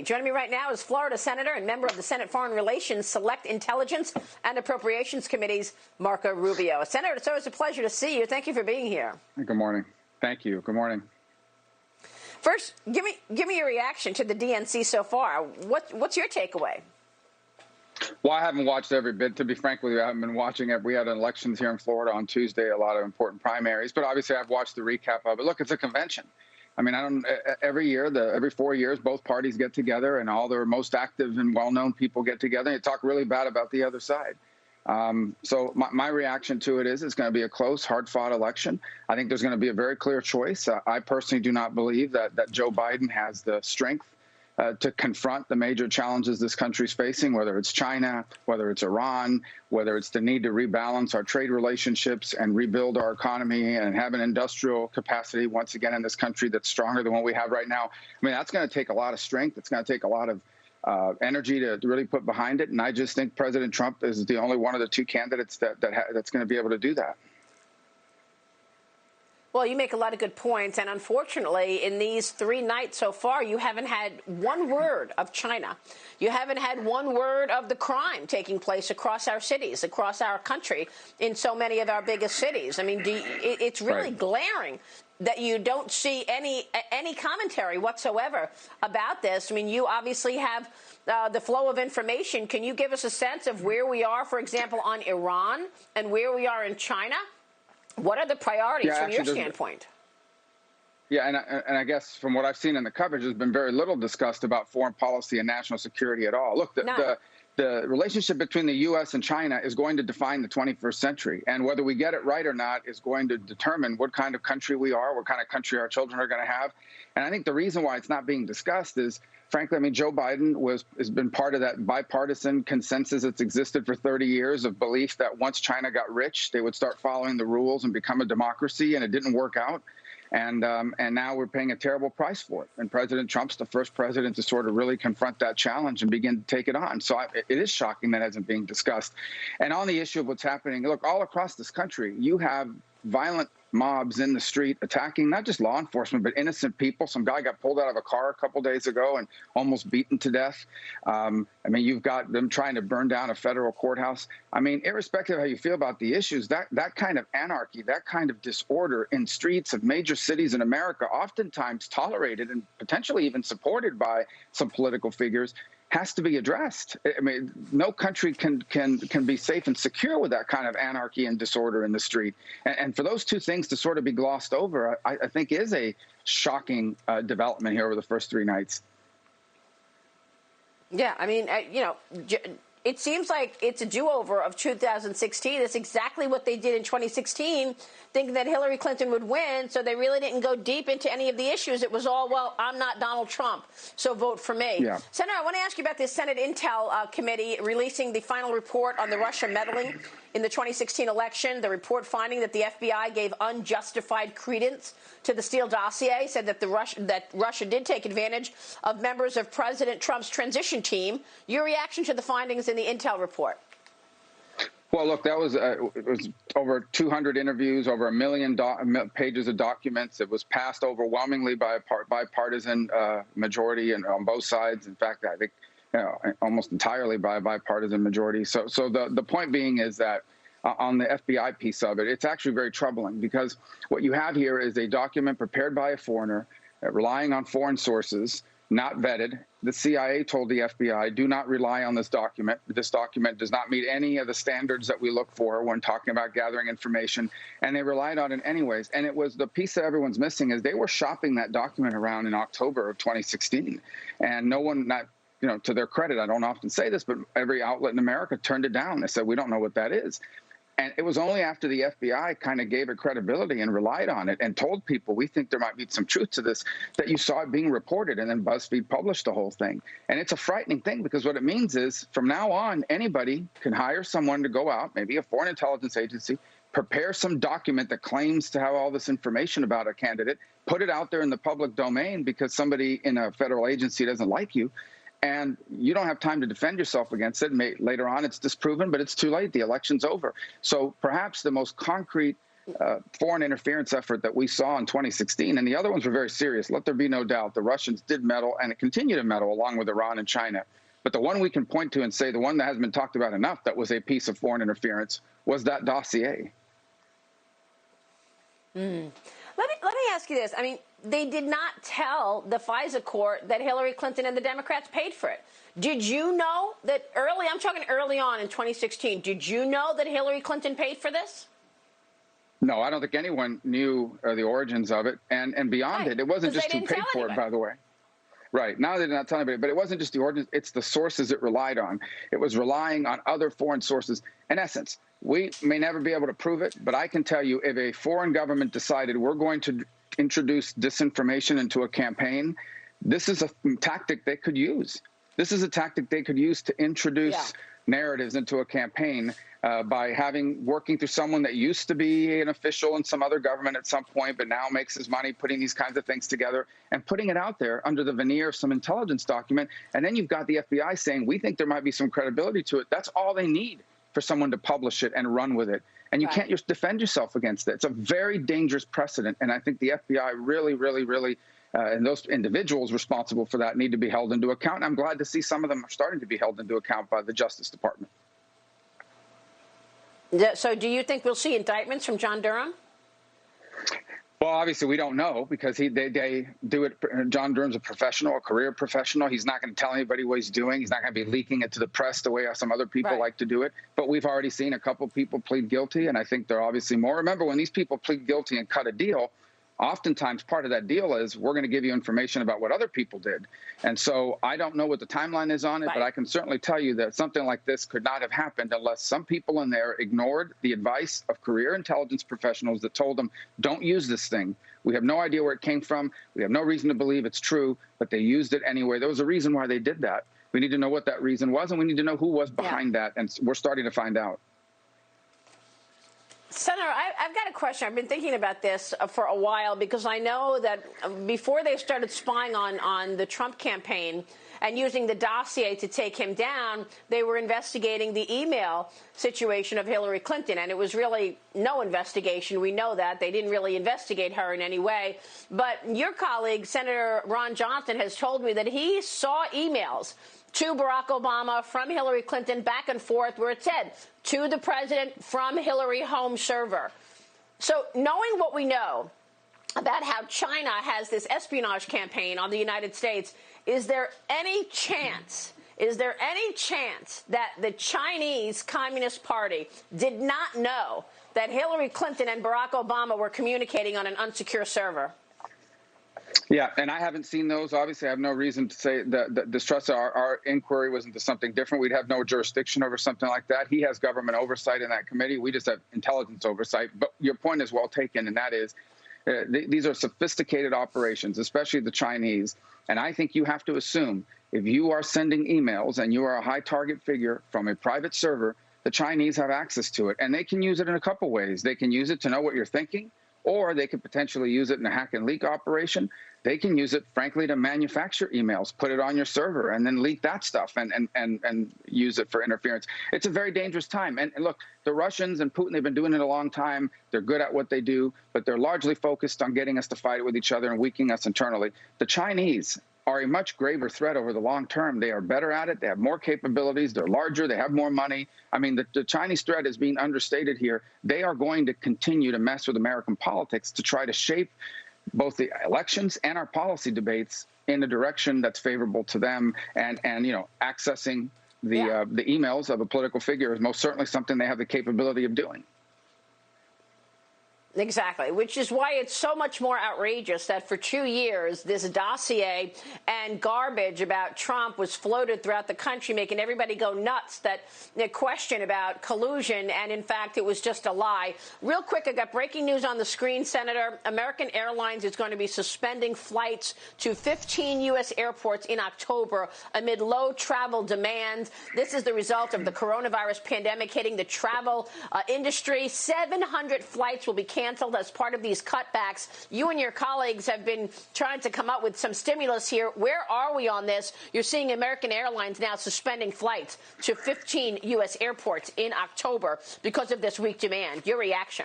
Joining me right now is Florida Senator and member of the Senate Foreign Relations Select Intelligence and Appropriations Committees, Marco Rubio. Senator, it's always a pleasure to see you. Thank you for being here. Good morning. Thank you. Good morning. First, give me your reaction to the DNC so far. What's your takeaway? Well, I haven't watched every bit. To be frank with you, I haven't been watching it. We had elections here in Florida on Tuesday, a lot of important primaries. But obviously, I've watched the recap of it. Look, it's a convention. I mean, every year, every 4 years, both parties get together and all their most active and well-known people get together and talk really bad about the other side. So my reaction to it is it's going to be a close, hard-fought election. I think there's going to be a very clear choice. I personally do not believe that Joe Biden has the strength to confront the major challenges this country's facing, whether it's China, whether it's Iran, whether it's the need to rebalance our trade relationships and rebuild our economy and have an industrial capacity once again in this country that's stronger than what we have right now. I mean, that's going to take a lot of strength. It's going to take a lot of energy to really put behind it. And I just think President Trump is the only one of the two candidates that's going to be able to do that. Well, you make a lot of good points, and unfortunately, in these 3 nights so far, you haven't had one word of China. You haven't had one word of the crime taking place across our cities, across our country, in so many of our biggest cities. I mean, it's really glaring that you don't see any commentary whatsoever about this. I mean, you obviously have the flow of information. Can you give us a sense of where we are, for example, on Iran and where we are in China? What are the priorities from your standpoint? Yeah, and I guess from what I've seen in the coverage, there's been very little discussed about foreign policy and national security at all. Look, the relationship between the U.S. and China is going to define the 21st century. And whether we get it right or not is going to determine what kind of country we are, what kind of country our children are going to have. And I think the reason why it's not being discussed is, frankly, I mean, Joe Biden has been part of that bipartisan consensus that's existed for 30 years of belief that once China got rich, they would start following the rules and become a democracy, and it didn't work out. And now we're paying a terrible price for it. And President Trump's the first president to sort of really confront that challenge and begin to take it on. So it is shocking that hasn't being discussed. And on the issue of what's happening, look, all across this country, you have violent mobs in the street attacking not just law enforcement, but innocent people. Some guy got pulled out of a car a couple days ago and almost beaten to death. I mean, you've got them trying to burn down a federal courthouse. I mean, irrespective of how you feel about the issues, that kind of anarchy, that kind of disorder in streets of major cities in America, oftentimes tolerated and potentially even supported by some political figures, has to be addressed. I mean, no country can be safe and secure with that kind of anarchy and disorder in the street. And for those two things to sort of be glossed over, I think is a shocking development here over the first 3 nights. Yeah, I mean, it seems like it's a do-over of 2016. It's exactly what they did in 2016, thinking that Hillary Clinton would win, so they really didn't go deep into any of the issues. It was all, well, I'm not Donald Trump, so vote for me. Yeah. Senator, I want to ask you about the Senate Intel Committee releasing the final report on the Russia meddling in the 2016 election. The report finding that the FBI gave unjustified credence to the Steele dossier, said that Russia did take advantage of members of President Trump's transition team. Your reaction to the findings in the Intel report? Well, look, that was it was over 200 interviews, over 1 million pages of documents. It was passed overwhelmingly by a bipartisan majority and on both sides. In fact, I think almost entirely by a bipartisan majority. So the point being is that on the FBI piece of it, it's actually very troubling because what you have here is a document prepared by a foreigner, relying on foreign sources, not vetted. The CIA told the FBI, do not rely on this document. This document does not meet any of the standards that we look for when talking about gathering information. And they relied on it anyways. And it was the piece that everyone's missing is they were shopping that document around in October of 2016. And no one, not to their credit, I don't often say this, but every outlet in America turned it down. They said, we don't know what that is. And it was only after the FBI kind of gave it credibility and relied on it and told people, we think there might be some truth to this, that you saw it being reported, and then BuzzFeed published the whole thing. And it's a frightening thing because what it means is from now on, anybody can hire someone to go out, maybe a foreign intelligence agency, prepare some document that claims to have all this information about a candidate, put it out there in the public domain because somebody in a federal agency doesn't like you. And you don't have time to defend yourself against it. Later on, it's disproven, but it's too late. The election's over. So perhaps the most concrete foreign interference effort that we saw in 2016, and the other ones were very serious. Let there be no doubt. The Russians did meddle and continue to meddle along with Iran and China. But the one we can point to and say the one that hasn't been talked about enough that was a piece of foreign interference was that dossier. Let me ask you this. I mean, they did not tell the FISA court that Hillary Clinton and the Democrats paid for it. Did you know that I'm talking early on in 2016, did you know that Hillary Clinton paid for this? No, I don't think anyone knew the origins of it. And beyond it wasn't just who paid for it, by the way. Right. Now they did not tell anybody, but it wasn't just the origins, it's the sources it relied on. It was relying on other foreign sources. In essence, we may never be able to prove it, but I can tell you if a foreign government decided we're going to introduce disinformation into a campaign, this is a tactic they could use. This is a tactic they could use to introduce narratives into a campaign by working through someone that used to be an official in some other government at some point, but now makes his money putting these kinds of things together and putting it out there under the veneer of some intelligence document. And then you've got the FBI saying, we think there might be some credibility to it. That's all they need for someone to publish it and run with it. And you can't just defend yourself against it. It's a very dangerous precedent. And I think the FBI really, and those individuals responsible for that need to be held into account. And I'm glad to see some of them are starting to be held into account by the Justice Department. So do you think we'll see indictments from John Durham? Well, obviously, we don't know because they do it. John Durham's a professional, a career professional. He's not going to tell anybody what he's doing. He's not going to be leaking it to the press the way some other people like to do it. But we've already seen a couple people plead guilty, and I think there are obviously more. Remember, when these people plead guilty and cut a deal, oftentimes part of that deal is we're going to give you information about what other people did. And so I don't know what the timeline is on it, but I can certainly tell you that something like this could not have happened unless some people in there ignored the advice of career intelligence professionals that told them, don't use this thing. We have no idea where it came from. We have no reason to believe it's true, but they used it anyway. There was a reason why they did that. We need to know what that reason was, and we need to know who was behind that, and we're starting to find out. Senator, I've got a question. I've been thinking about this for a while because I know that before they started spying on the Trump campaign and using the dossier to take him down, they were investigating the email situation of Hillary Clinton, and it was really no investigation. We know that. They didn't really investigate her in any way. But your colleague, Senator Ron Johnson, has told me that he saw emails to Barack Obama from Hillary Clinton back and forth where it said, to the president from Hillary home server. So knowing what we know about how China has this espionage campaign on the United States, is there any chance that the Chinese Communist Party did not know that Hillary Clinton and Barack Obama were communicating on an unsecure server? Yeah, and I haven't seen those. Obviously, I have no reason to say that distrust. Our inquiry was into something different. We'd have no jurisdiction over something like that. He has government oversight in that committee. We just have intelligence oversight. But your point is well taken, and that is these are sophisticated operations, especially the Chinese. And I think you have to assume if you are sending emails and you are a high target figure from a private server, the Chinese have access to it. And they can use it in a couple ways. They can use it to know what you're thinking, or they could potentially use it in a hack and leak operation. They can use it, frankly, to manufacture emails, put it on your server, and then leak that stuff and use it for interference. It's a very dangerous time. And look, the Russians and Putin, they've been doing it a long time. They're good at what they do, but they're largely focused on getting us to fight it with each other and weakening us internally. The Chinese are a much graver threat over the long term. They are better at it. They have more capabilities. They're larger. They have more money. I mean, the Chinese threat is being understated here. They are going to continue to mess with American politics to try to shape both the elections and our policy debates in a direction that's favorable to them. And you know, accessing the emails of a political figure is most certainly something they have the capability of doing. Exactly, which is why it's so much more outrageous that for 2 years, this dossier and garbage about Trump was floated throughout the country, making everybody go nuts, that the question about collusion, and in fact, it was just a lie. Real quick, I got breaking news on the screen, Senator. American Airlines is going to be suspending flights to 15 U.S. airports in October amid low travel demand. This is the result of the coronavirus pandemic hitting the travel industry. 700 flights will be canceled as part of these cutbacks. You and your colleagues have been trying to come up with some stimulus here. Where are we on this? You're seeing American Airlines now suspending flights to 15 U.S. airports in October because of this weak demand. Your reaction?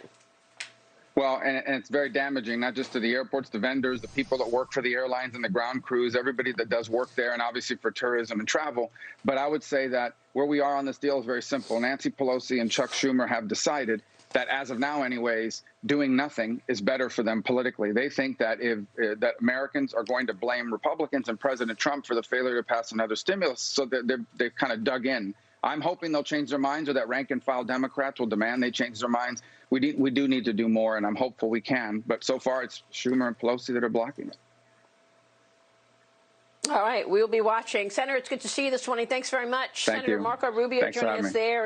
Well, and it's very damaging, not just to the airports, the vendors, the people that work for the airlines and the ground crews, everybody that does work there, and obviously for tourism and travel. But I would say that where we are on this deal is very simple. Nancy Pelosi and Chuck Schumer have decided that, as of now anyways, doing nothing is better for them politically. They think that that Americans are going to blame Republicans and President Trump for the failure to pass another stimulus, so they've kind of dug in. I'm hoping they'll change their minds, or that rank-and-file Democrats will demand they change their minds. We do need to do more, and I'm hopeful we can. But so far, it's Schumer and Pelosi that are blocking it. All right, we'll be watching. Senator, it's good to see you this morning. Thanks very much. Thank Senator you. Marco Rubio Thanks joining us there.